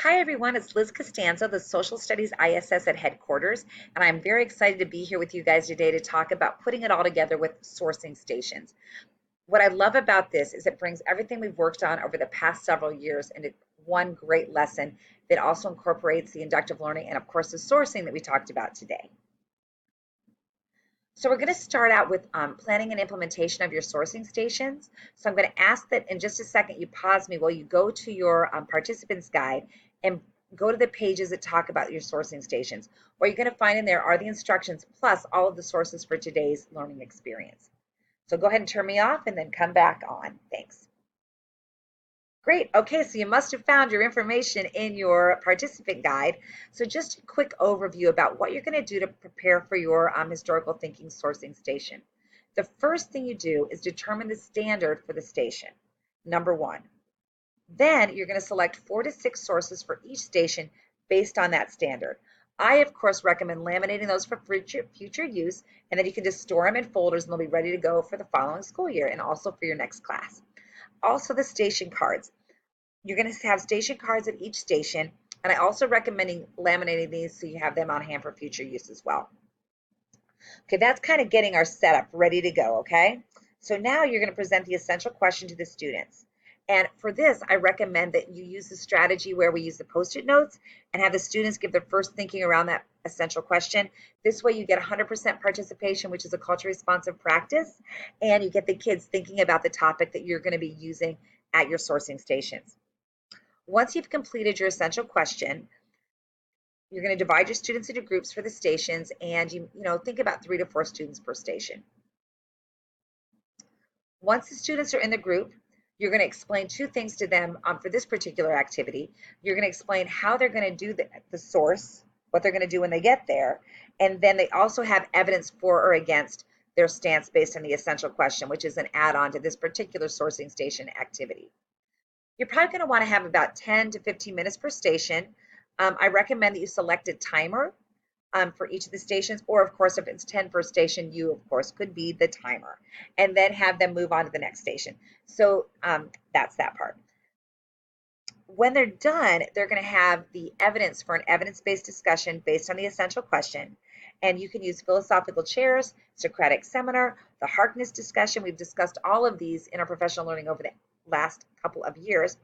Hi everyone, it's Liz Costanzo, the Social Studies ISS at headquarters, and I'm very excited to be here with you guys today to talk about putting it all together with sourcing stations. What I love about this is it brings everything we've worked on over the past several years into one great lesson that also incorporates the inductive learning and of course the sourcing that we talked about today. So we're going to start out with planning and implementation of your sourcing stations. So I'm going to ask that in just a second you pause me while you go to your participants guide and go to the pages that talk about your sourcing stations. What you're going to find in there are the instructions plus all of the sources for today's learning experience. So go ahead and turn me off and then come back on. Thanks. Great. Okay, so you must have found your information in your participant guide. So just a quick overview about what you're going to do to prepare for your historical thinking sourcing station. The first thing you do is determine the standard for the station, number one. Then you're going to select 4 to 6 sources for each station based on that standard. I, of course, recommend laminating those for future use, and then you can just store them in folders and they'll be ready to go for the following school year and also for your next class. Also the station cards. You're going to have station cards at each station, and I also recommend laminating these so you have them on hand for future use as well. Okay, that's kind of getting our setup ready to go, okay? So now you're going to present the essential question to the students. And for this, I recommend that you use the strategy where we use the Post-it notes and have the students give their first thinking around that essential question. This way you get 100% participation, which is a culturally responsive practice, and you get the kids thinking about the topic that you're going to be using at your sourcing stations. Once you've completed your essential question, you're going to divide your students into groups for the stations, and you think about 3 to 4 students per station. Once the students are in the group, you're going to explain 2 things to them for this particular activity. You're going to explain how they're going to do the source, what they're going to do when they get there, and then they also have evidence for or against their stance based on the essential question, which is an add-on to this particular sourcing station activity. You're probably going to want to have about 10 to 15 minutes per station. I recommend that you select a timer for each of the stations, or of course, if it's 10 per station, you of course could be the timer, and then have them move on to the next station. So that's that part. When they're done, they're going to have the evidence for an evidence-based discussion based on the essential question. And you can use philosophical chairs, Socratic seminar, the Harkness discussion. We've discussed all of these in our professional learning over the last couple of years.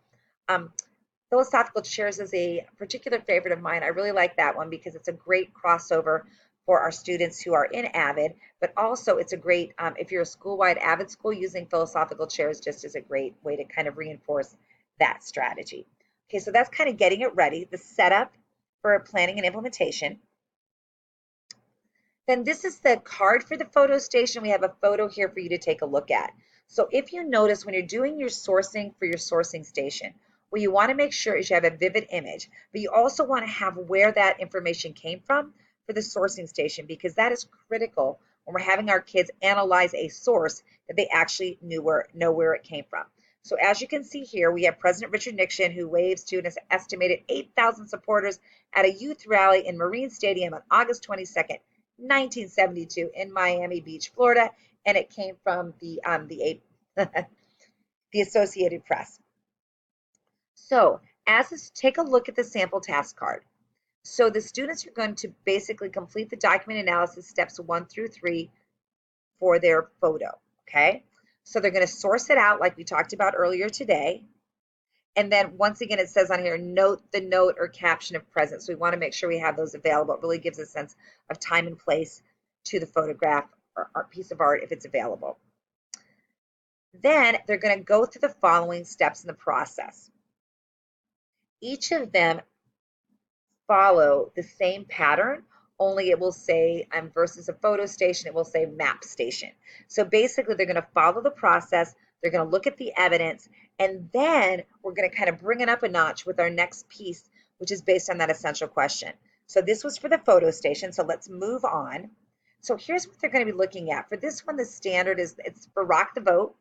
Philosophical chairs is a particular favorite of mine. I really like that one because it's a great crossover for our students who are in AVID, but also it's a great, if you're a school-wide AVID school, using philosophical chairs just is a great way to kind of reinforce that strategy. Okay, so that's kind of getting it ready, the setup for planning and implementation. Then this is the card for the photo station. We have a photo here for you to take a look at. So if you notice when you're doing your sourcing for your sourcing station, what you want to make sure is you have a vivid image, but you also want to have where that information came from for the sourcing station, because that is critical when we're having our kids analyze a source that they actually know where it came from. So as you can see here, we have President Richard Nixon, who waves to an estimated 8,000 supporters at a youth rally in Marine Stadium on August 22nd, 1972 in Miami Beach, Florida, and it came from the Associated Press. So take a look at the sample task card. So the students are going to basically complete the document analysis steps 1 through 3 for their photo, okay? So they're going to source it out like we talked about earlier today. And then once again, it says on here, note the note or caption of present. So we want to make sure we have those available. It really gives a sense of time and place to the photograph or piece of art if it's available. Then they're going to go through the following steps in the process. Each of them follow the same pattern, only it will say, versus a photo station, it will say map station. So basically, they're going to follow the process. They're going to look at the evidence, and then we're going to kind of bring it up a notch with our next piece, which is based on that essential question. So this was for the photo station, so let's move on. So here's what they're going to be looking at. For this one, the standard is, it's for Rock the Vote.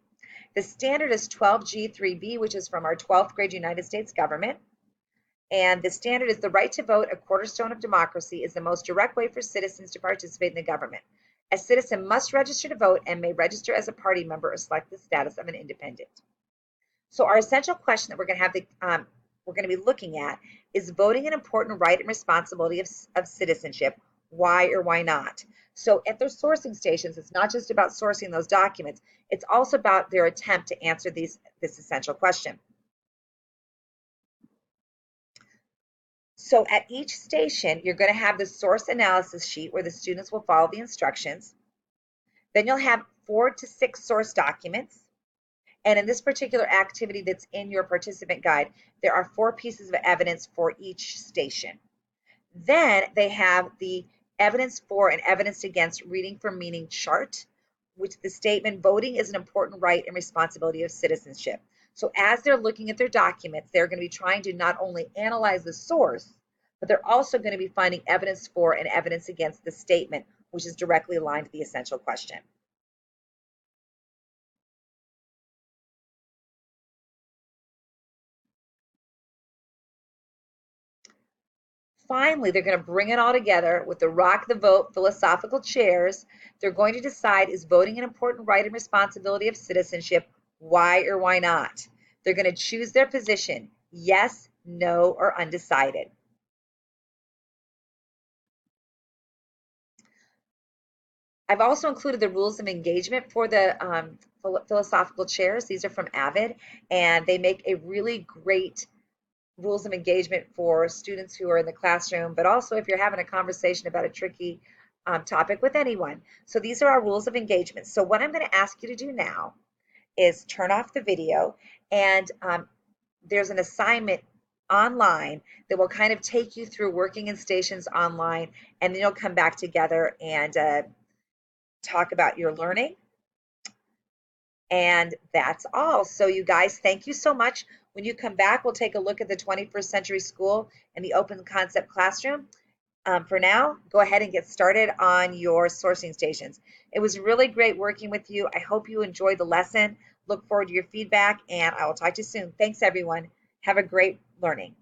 The standard is 12G3B, which is from our 12th grade United States government. And the standard is the right to vote, a cornerstone of democracy, is the most direct way for citizens to participate in the government. A citizen must register to vote and may register as a party member or select the status of an independent. So our essential question that we're going to have we're going to be looking at is voting an important right and responsibility of citizenship. Why or why not? So at their sourcing stations, it's not just about sourcing those documents, it's also about their attempt to answer this essential question. So at each station, you're going to have the source analysis sheet where the students will follow the instructions. Then you'll have 4 to 6 source documents. And in this particular activity that's in your participant guide, there are 4 pieces of evidence for each station. Then they have the evidence for and evidence against reading for meaning chart, which the statement voting is an important right and responsibility of citizenship. So as they're looking at their documents, they're going to be trying to not only analyze the source, but they're also going to be finding evidence for and evidence against the statement, which is directly aligned to the essential question. Finally, they're going to bring it all together with the rock the vote philosophical chairs. They're going to decide, is voting an important right and responsibility of citizenship? Why or why not? They're going to choose their position, yes, no, or undecided. I've also included the rules of engagement for the philosophical chairs. These are from Avid, and they make a really great rules of engagement for students who are in the classroom, but also if you're having a conversation about a tricky topic with anyone. So these are our rules of engagement. So what I'm going to ask you to do now is turn off the video, and there's an assignment online that will kind of take you through working in stations online, and then you'll come back together and talk about your learning. And that's all. So you guys, thank you so much. When you come back, we'll take a look at the 21st Century School and the Open Concept Classroom. For now, go ahead and get started on your sourcing stations. It was really great working with you. I hope you enjoyed the lesson. Look forward to your feedback, and I will talk to you soon. Thanks, everyone. Have a great learning.